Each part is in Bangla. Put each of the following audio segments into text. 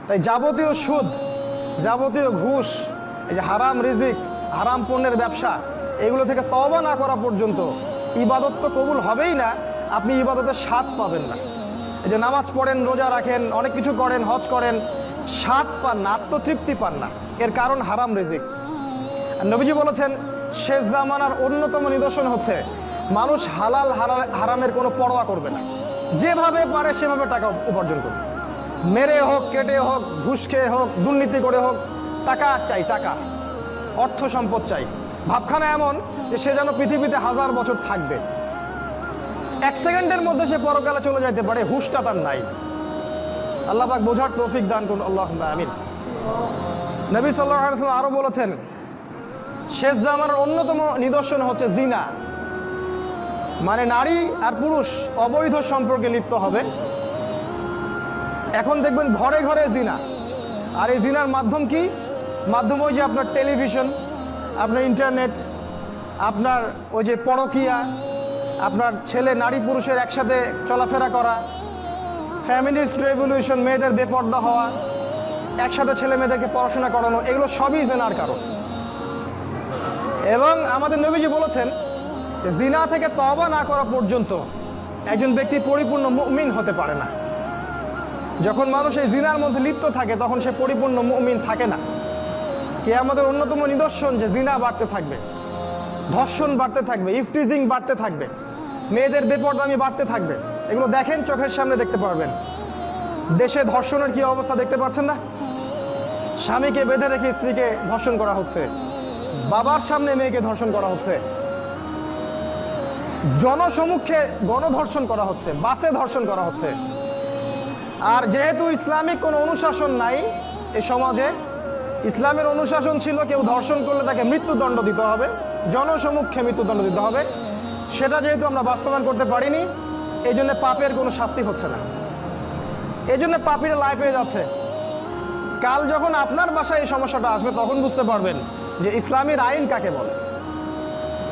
তাই যাবতীয় সুদ, যাবতীয় ঘুষ, এই যে হারাম রিজিক, হারাম পণ্যের ব্যবসা, এগুলো থেকে তওবা না করা পর্যন্ত ইবাদত তো কবুল হবেই না, আপনি ইবাদতের স্বাদ পাবেন না। এই যে নামাজ পড়েন, রোজা রাখেন, অনেক কিছু করেন, হজ করেন, স্বাদ পান না, আত্মতৃপ্তি পান না। এর কারণ হারাম রিজিক। আর নবীজি বলেছেন শেষ জামানার অন্যতম নিদর্শন হচ্ছে মানুষ হালাল হারামের কোনো পরোয়া করবে না, যেভাবে পারে সেভাবে টাকা উপার্জন করবে। মেরে হোক, কেটে হোক, ঘুষ খেয়ে হোক, দুর্নীতি করে হোক, টাকা চাই, টাকা, অর্থ সম্পদ চাই। ভাবখানা এমন যে সে যেন পৃথিবীতে 1000 বছর থাকবে, 1 সেকেন্ডের মধ্যে সে পরকালে চলে যাইতে পারে, হুশটা তার নাই। আল্লাহ পাক বোঝার তৌফিক দান করুন, আল্লাহুম্মা আমিন। নবী সাল্লাল্লাহু আলাইহি ওয়াসাল্লাম আরো বলেছেন শেষ জামানার অন্যতম নিদর্শন হচ্ছে জিনা, মানে নারী আর পুরুষ অবৈধ সম্পর্কে লিপ্ত হবে। এখন দেখবেন ঘরে ঘরে জিনা। আর এই জিনার মাধ্যম কি? মাধ্যম ওই যে আপনার টেলিভিশন, আপনার ইন্টারনেট, আপনার ওই যে পরকীয়া, আপনার ছেলে নারী পুরুষের একসাথে চলাফেরা করা, ফ্যামিলিস্ট রেভলিউশন, মেয়েদের বেপর্দা হওয়া, একসাথে ছেলে মেয়েদেরকে পড়াশোনা করানো, এগুলো সবই জিনার কারণ। এবং আমাদের নবীজি বলেছেন জিনা থেকে তওবা না করা পর্যন্ত একজন ব্যক্তি পরিপূর্ণ মুমিন হতে পারে না। যখন মানুষ এই জিনার মধ্যে লিপ্ত থাকে তখন সে পরিপূর্ণ মুমিন থাকে না। কিয়ামতের অন্যতম নিদর্শন যে জিনা বাড়তে থাকবে, ধর্ষণ বাড়তে থাকবে, ইফটিজিং বাড়তে থাকবে, মেয়েদের বেপরদামি বাড়তে থাকবে। এগুলো দেখেন, চোখের সামনে দেখতে পারবেন। দেশে ধর্ষণের কি অবস্থা দেখতে পাচ্ছেন না? স্বামীকে বেঁধে রেখে স্ত্রীকে ধর্ষণ করা হচ্ছে, বাবার সামনে মেয়েকে ধর্ষণ করা হচ্ছে, জনসমক্ষে গণধর্ষণ করা হচ্ছে, বাসে ধর্ষণ করা হচ্ছে। আর যেহেতু ইসলামিক কোনো অনুশাসন নাই এই সমাজে, ইসলামের অনুশাসন ছিল কেউ ধর্ষণ করলে তাকে মৃত্যুদণ্ড দিতে হবে, জনসমক্ষে মৃত্যুদণ্ড দিতে হবে। সেটা যেহেতু আমরা বাস্তবায়ন করতে পারিনি, এই জন্য পাপের কোনো শাস্তি হচ্ছে না, এই জন্য পাপীরা লাই পেয়ে যাচ্ছে। কাল যখন আপনার বাসায় এই সমস্যাটা আসবে তখন বুঝতে পারবেন যে ইসলামের আইন কাকে বলে।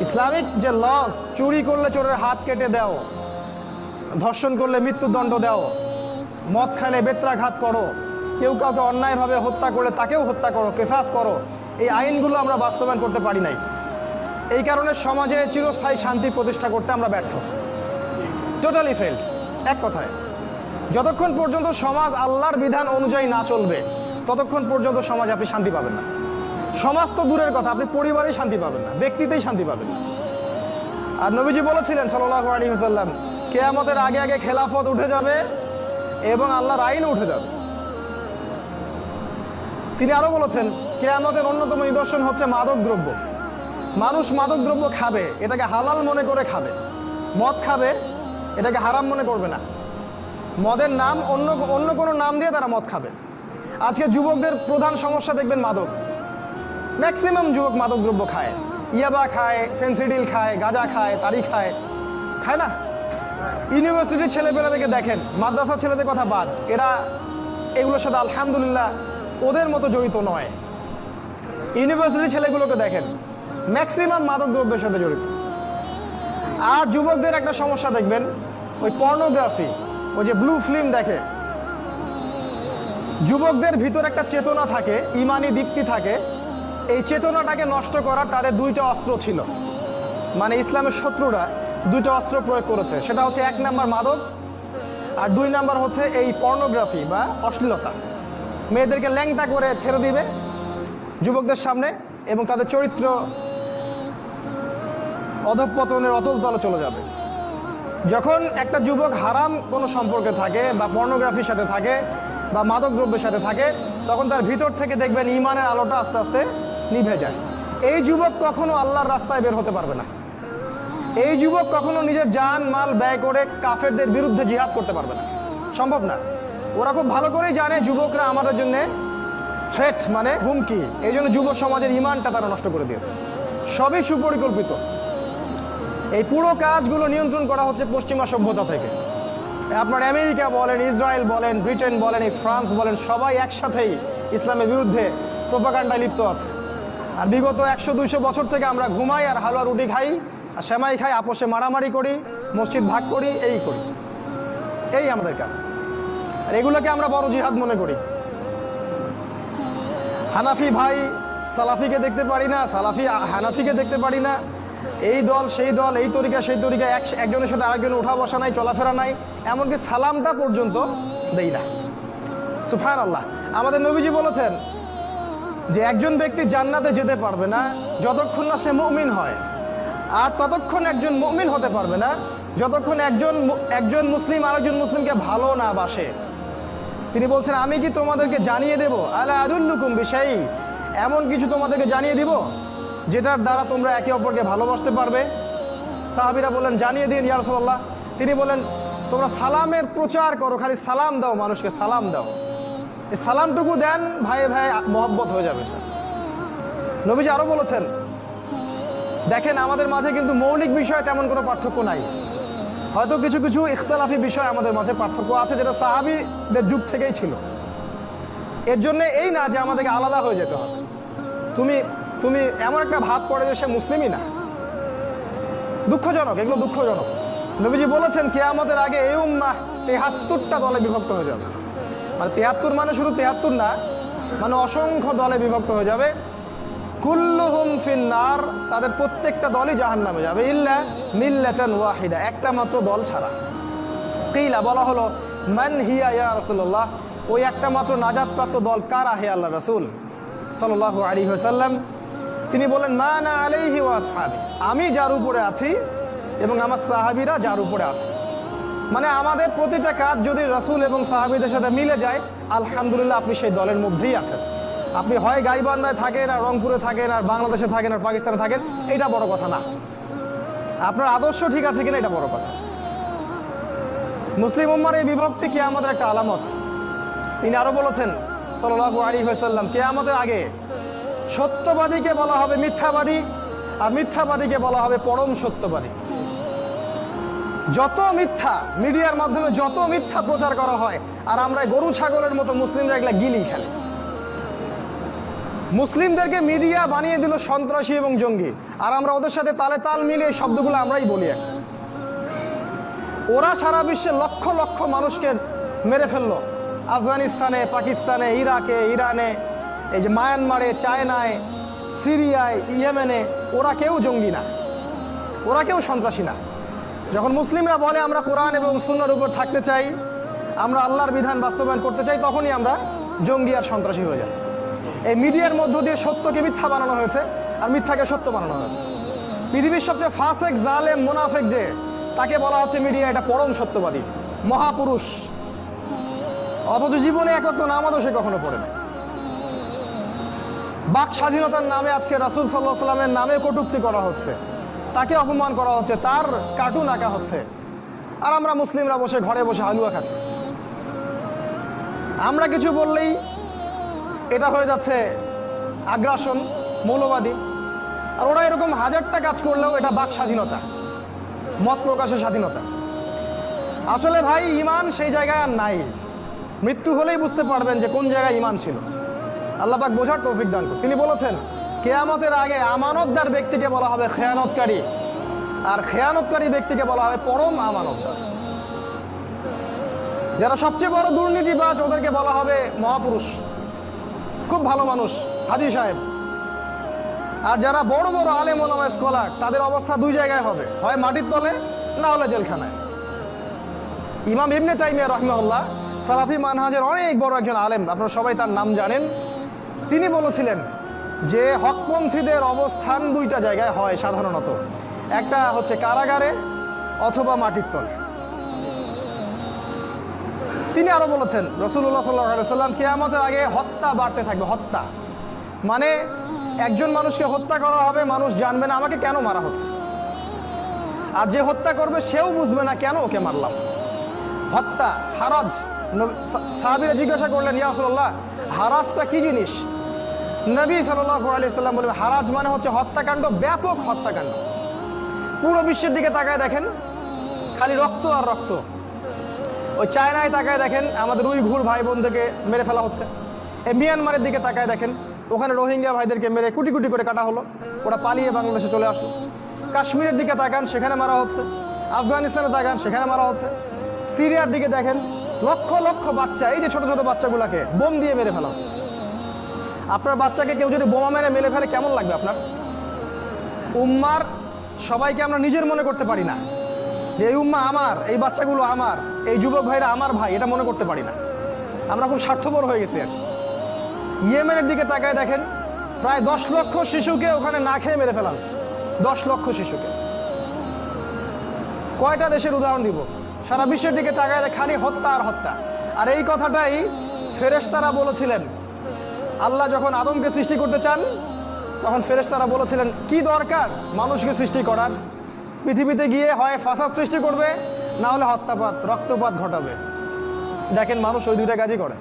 ইসলামিক যে লস, চুরি করলে চোরের হাত কেটে দাও, ধর্ষণ করলে মৃত্যুদণ্ড দাও, মদ খাইলে বেত্রাঘাত করো, কেউ কাউকে অন্যায়ভাবে হত্যা করলে তাকেও হত্যা করো, কেসাস করো, এই আইনগুলো আমরা বাস্তবায়ন করতে পারি নাই। এই কারণে সমাজে চিরস্থায়ী শান্তি প্রতিষ্ঠা করতে আমরা ব্যর্থ, টোটালি ফেল্ড। এক কথায়, যতক্ষণ পর্যন্ত সমাজ আল্লাহর বিধান অনুযায়ী না চলবে ততক্ষণ পর্যন্ত সমাজে আপনি শান্তি পাবেন না। সমাজ তো দূরের কথা, আপনি পরিবারেই শান্তি পাবেন না, ব্যক্তিতেই শান্তি পাবেন না। আর নবীজি বলেছিলেন সাল্লাল্লাহু আলাইহি ওয়াসাল্লাম, কিয়ামতের আগে আগে খেলাফত উঠে যাবে এবং আল্লাহর আইন উঠে যাবে। তিনি আরো বলেছেন কিয়ামতের অন্যতম নিদর্শন হচ্ছে মাদক দ্রব্য। মানুষ মাদক দ্রব্য খাবে, এটাকে হালাল মনে করে খাবে। মদ খাবে, এটাকে হারাম মনে করবে না। মদের নাম অন্য কোনো নাম দিয়ে তারা মদ খাবে। আজকে যুবকদের প্রধান সমস্যা দেখবেন মাদক। ম্যাক্সিমাম যুবক মাদক দ্রব্য খায়, ইয়াবা খায়, ফেন্সিডিল খায়, গাঁজা খায়, তারি খায়, খায় না? ইউনিভার্সিটির ছেলেপেলেদেরকে দেখেন, মাদ্রাসা ছেলেদের কথা বাদ, এরা এগুলোর সাথে আলহামদুলিল্লাহ ওদের মতো জড়িত নয়। ইউনিভার্সিটির ছেলেগুলোকে দেখেন, ম্যাক্সিমাম মাদক দ্রব্যের সাথে জড়িত। আর যুবকদের একটা সমস্যা দেখবেন, ওই পর্নোগ্রাফি, ওই যে ব্লু ফিল্ম দেখে। যুবকদের ভিতর একটা চেতনা থাকে, ইমানি দীপ্তি থাকে, এই চেতনাটাকে নষ্ট করার তাদের 2টা অস্ত্র ছিল। মানে ইসলামের শত্রুরা 2টা অস্ত্র প্রয়োগ করেছে, সেটা হচ্ছে 1 নাম্বার মাদক, আর 2 নাম্বার হচ্ছে এই পর্নোগ্রাফি বা অশ্লীলতা। মেয়েদেরকে ল্যাংটা করে ছেড়ে দিবে যুবকদের সামনে এবং তাদের চরিত্র অধঃপতনের অতল তলে চলে যাবে। যখন একটা যুবক হারাম কোনো সম্পর্কে থাকে বা পর্নোগ্রাফির সাথে থাকে বা মাদক দ্রব্যের সাথে থাকে, তখন তার ভিতর থেকে দেখবেন ইমানের আলোটা আস্তে আস্তে নিভে যায়। এই যুবক কখনো আল্লাহর রাস্তায় বের হতে পারবে না। এই যুবক কখনো নিজের জান মাল ব্যয় করে কাফেরদের বিরুদ্ধে জিহাদ করতে পারবে না, সম্ভব না। ওরা খুব ভালো করেই জানে যুবকরা আমাদের জন্য থ্রেট, মানে হুমকি। এই জন্য যুব সমাজের ইমানটা তারা নষ্ট করে দিয়েছে। সবই সুপরিকল্পিত। এই পুরো কাজগুলো নিয়ন্ত্রণ করা হচ্ছে পশ্চিমা সভ্যতা থেকে। আপনার আমেরিকা বলেন, ইসরায়েল বলেন, ব্রিটেন বলেন, এই ফ্রান্স বলেন, সবাই একসাথেই ইসলামের বিরুদ্ধে প্রোপাগান্ডায় লিপ্ত আছে। আর বিগত 100-200 বছর থেকে আমরা ঘুমাই আর হালুয়া রুটি খাই আর সেমাই খাই, আপোষে মারামারি করি, মসজিদ ভাগ করি, এই আমাদের কাজ। আর এগুলোকে আমরা বড় জিহাদ মনে করি। হানাফি ভাই সালাফিকে দেখতে পারি না, সালাফি হানাফিকে দেখতে পারি না, এই দল সেই দল, এই তরিকা সেই তরিকা, একজনের সাথে আরেকজনের উঠা বসা নাই, চলাফেরা নাই, এমনকি সালামটা পর্যন্ত দেই না। সুবহানাল্লাহ। আমাদের নবীজি বলেছেন যে একজন ব্যক্তি জান্নাতে যেতে পারবে না যতক্ষণ না সে মুমিন হয়, আর ততক্ষণ একজন মুমিন হতে পারবে না যতক্ষণ একজন মুসলিম আরেকজন মুসলিমকে ভালো না বাসে। তিনি বলছেন, আমি কি তোমাদেরকে জানিয়ে দেব, আলা আদুল্লুকুম বিশাই, এমন কিছু তোমাদেরকে জানিয়ে দিব যেটার দ্বারা তোমরা একে অপরকে ভালোবাসতে পারবে? সাহাবীরা বললেন, জানিয়ে দিন ইয়া রাসূলুল্লাহ। তিনি বলেন, তোমরা সালামের প্রচার করো, খালি সালাম দাও, মানুষকে সালাম দাও, এই সালামটুকু দেন, ভাইয়ে ভাই মহব্বত হয়ে যাবে। নবীজি আরো বলেছেন, দেখেন আমাদের মাঝে কিন্তু মৌলিক বিষয়ে তেমন কোনো পার্থক্য নাই, হয়তো কিছু কিছু ইখতিলাফি বিষয় আমাদের মাঝে পার্থক্য আছে, যেটা সাহাবীদের যুগ থেকেই ছিল। এর জন্য এই না যে আমাদেরকে আলাদা হয়ে যেতে হবে, তুমি এমন একটা ভাব পড়ে যে সে মুসলিমই না। দুঃখজনক, এগুলো দুঃখজনক। নবীজি বলেছেন, কিয়ামতের আগে এই উম্মাহ ৭৩টা দলে বিভক্ত হয়ে যাবে। মানে ৭৩ মানে শুধু ৭৩ না, মানে অসংখ্য দলে বিভক্ত হয়ে যাবে। কুল্লুহুম ফিন্নার, তাদের প্রত্যেকটা দলই জাহান্নামে যাবে, ইল্লা মিল্লাতান ওয়াহিদা, একটা মাত্র দল ছাড়া। কিলা, বলা হলো, মান হিয়া ইয়া রাসূলুল্লাহ, ওই একটা মাত্র নাজাতপ্রাপ্ত দল কারা হে আল্লাহ রাসূল সাল্লাল্লাহু আলাইহি ওয়াসাল্লাম? তিনি বলেন, মা আনা আলাইহি ওয়া আসহাবি, আমি যার উপরে আছি এবং আমার সাহাবীরা যার উপরে আছে। মানে আমাদের প্রতিটা কাজ যদি রাসূল এবং সাহাবীদের সাথে মিলে যায়, আলহামদুলিল্লাহ আপনি সেই দলের মধ্যেই আছেন। আপনি হয় গাইবান্ধায় থাকেন, আর রংপুরে থাকেন, আর বাংলাদেশে থাকেন, আর পাকিস্তানে থাকেন, এটা বড় কথা না। আপনার আদর্শ ঠিক আছে কিনা এটা বড় কথা। মুসলিম উম্মার এই বিভক্তি কিয়ামতের একটা আলামত। তিনি আরো বলেছেন সাল্লাল্লাহু আলাইহি ওয়াসাল্লাম, কিয়ামতের আগে সত্যবাদীকে বলা হবে মিথ্যাবাদী, আর মিথ্যাবাদীকে বলা হবে পরম সত্যবাদী। যত মিথ্যা মিডিয়ার মাধ্যমে যত মিথ্যা প্রচার করা হয়, আর আমরা গরু ছাগলের মতো মুসলিমরা এগুলা গিলি খেলে। মুসলিমদেরকে মিডিয়া বানিয়ে দিল সন্ত্রাসী এবং জঙ্গি, আর আমরা ওদের সাথে তালে তাল মিলিয়ে এই শব্দগুলো আমরাই বলি। ওরা সারা বিশ্বে লক্ষ লক্ষ মানুষকে মেরে ফেললো, আফগানিস্তানে, পাকিস্তানে, ইরাকে, ইরানে, এই যে মায়ানমারে, চায়নায়, সিরিয়ায়, ইয়েমেনে। ওরা কেউ জঙ্গি না, ওরা কেউ সন্ত্রাসী না। যখন মুসলিমরা বলে আমরা কোরআন এবং সুন্নাহর উপর থাকতে চাই, আমরা আল্লাহর বিধান বাস্তবায়ন করতে চাই, তখনই আমরা জঙ্গি আর সন্ত্রাসী হয়ে যাই। এই মিডিয়ার মধ্য দিয়ে সত্যকে মিথ্যা বানানো হয়েছে, আর মিথ্যাকে সত্য বানানো হয়েছে। পৃথিবীর সবচেয়ে ফাসেক, জালেম, মুনাফেক যে, তাকে বলা হচ্ছে মিডিয়া এটা পরম সত্যবাদী, মহাপুরুষ, অথচ জীবনে একত্র নামাজও সে কখনো পড়ে না। বাক স্বাধীনতার নামে আজকে রাসূল সাল্লাল্লাহু আলাইহি ওয়াসাল্লামের নামে কটূক্তি করা হচ্ছে, তাকে অপমান করা হচ্ছে, তার কার্টুন আঁকা হচ্ছে, আর আমরা মুসলিমরা বসে ঘরে বসে হালুয়া খাচ্ছি। আমরা কিছু বললেই এটা হয়ে যাচ্ছে আগ্রাসন, মৌলবাদী। আর ওরা এরকম হাজারটা কাজ করলেও এটা বাক স্বাধীনতা, মত প্রকাশের স্বাধীনতা। আসলে ভাই ঈমান সেই জায়গায় আর নাই। মৃত্যু হলেই বুঝতে পারবেন যে কোন জায়গায় ঈমান ছিল। আল্লাহ পাক বোঝার তৌফিক দান করুন। তিনি বলেছেন, কিয়ামতের আগে আমানতদার ব্যক্তিকে বলা হবে খেয়ানতকারী, আর খেয়ানতকারী ব্যক্তিকে বলা হবে পরম আমানতদার। যারা সবচেয়ে বড় দুর্নীতিবাজ ওদেরকে বলা হবে মহাপুরুষ, খুব ভালো মানুষ, হাজী সাহেব। আর যারা বড় বড় আলেম ওলামা স্কলার, তাদের অবস্থা দুই জায়গায় হবে, হয় মাটির তলে, না হলে জেলখানায়। ইমাম ইবনে তাইমিয়া রাহিমাহুল্লাহ সালাফি মানহাজের অনেক বড় একজন আলেম, আপনারা সবাই তার নাম জানেন। তিনি বলেছিলেন যে হকপন্থীদের অবস্থান দুইটা জায়গায় হয় সাধারণত, একটা হচ্ছে কারাগারে অথবা মাটির তলে। তিনি আরো বলেছেন, রাসূলুল্লাহ সাল্লাল্লাহু আলাইহি ওয়াসাল্লাম, কিয়ামতের আগে হত্যা বাড়তে থাকবে। হত্যা মানে একজন মানুষকে হত্যা করা হবে, মানুষ জানবে না আমাকে কেন মারা হচ্ছে, আর যে হত্যা করবে সেও বুঝবে না কেন ওকে মারলাম। হত্যা, হারাজ। সাহাবীরা জিজ্ঞাসা করলেন, ইয়া রাসূলুল্লাহ, হারাজটা কি জিনিস? নবী সাল্লাল্লাহু আলাইহি ওয়াসাল্লাম বললেন, হারাজ মানে হচ্ছে হত্যাকাণ্ড, ব্যাপক হত্যাকাণ্ড। পুরো বিশ্বের দিকে তাকায় দেখেন, খালি রক্ত আর রক্ত। ওই চায়নায় তাকায় দেখেন, আমাদের উইঘুর ভাই বোনদেরকে মেরে ফেলা হচ্ছে। এই মিয়ানমারের দিকে তাকায় দেখেন, ওখানে রোহিঙ্গা ভাইদেরকে মেরে কুটি কুটি করে কাটা হলো, ওরা পালিয়ে বাংলাদেশে চলে আসলো। কাশ্মীরের দিকে তাকান, সেখানে মারা হচ্ছে। আফগানিস্তানে তাকান, সেখানে মারা হচ্ছে। সিরিয়ার দিকে দেখেন, লক্ষ লক্ষ বাচ্চা, এই যে ছোট ছোট বাচ্চাগুলাকে বোম দিয়ে মেরে ফেলা হচ্ছে। আপনার বাচ্চাকে কেউ যদি বোমা মেরে মেরে ফেলে কেমন লাগবে আপনার? উম্মার সবাইকে আমরা নিজের মনে করতে পারি না, যে এই উম্মা আমার, এই বাচ্চাগুলো আমার, এই যুবক ভাইরা আমার ভাই, এটা মনে করতে পারি না। আমরা খুব স্বার্থপর হয়ে গেছি আর কি। ইয়েমেনের দিকে তাকায় দেখেন, প্রায় 10 লক্ষ শিশুকে ওখানে না খেয়ে মেরে ফেলা হয়েছে। 10 লক্ষ শিশুকে। কয়টা দেশের উদাহরণ দিব? সারা বিশ্বের দিকে তাকায় খালি হত্যা আর হত্যা। আর এই কথাটাই ফেরেশতারা বলেছিলেন। আল্লাহ যখন আদমকে সৃষ্টি করতে চান, তখন ফেরেশতারা বলেছিলেন কি দরকার মানুষকে সৃষ্টি করার? পৃথিবীতে গিয়ে হয় ফাসাদ সৃষ্টি করবে, না হলে হত্যাপাত, রক্তপাত ঘটাবে। দেখেন মানুষ ওই দুইটা কাজই করে।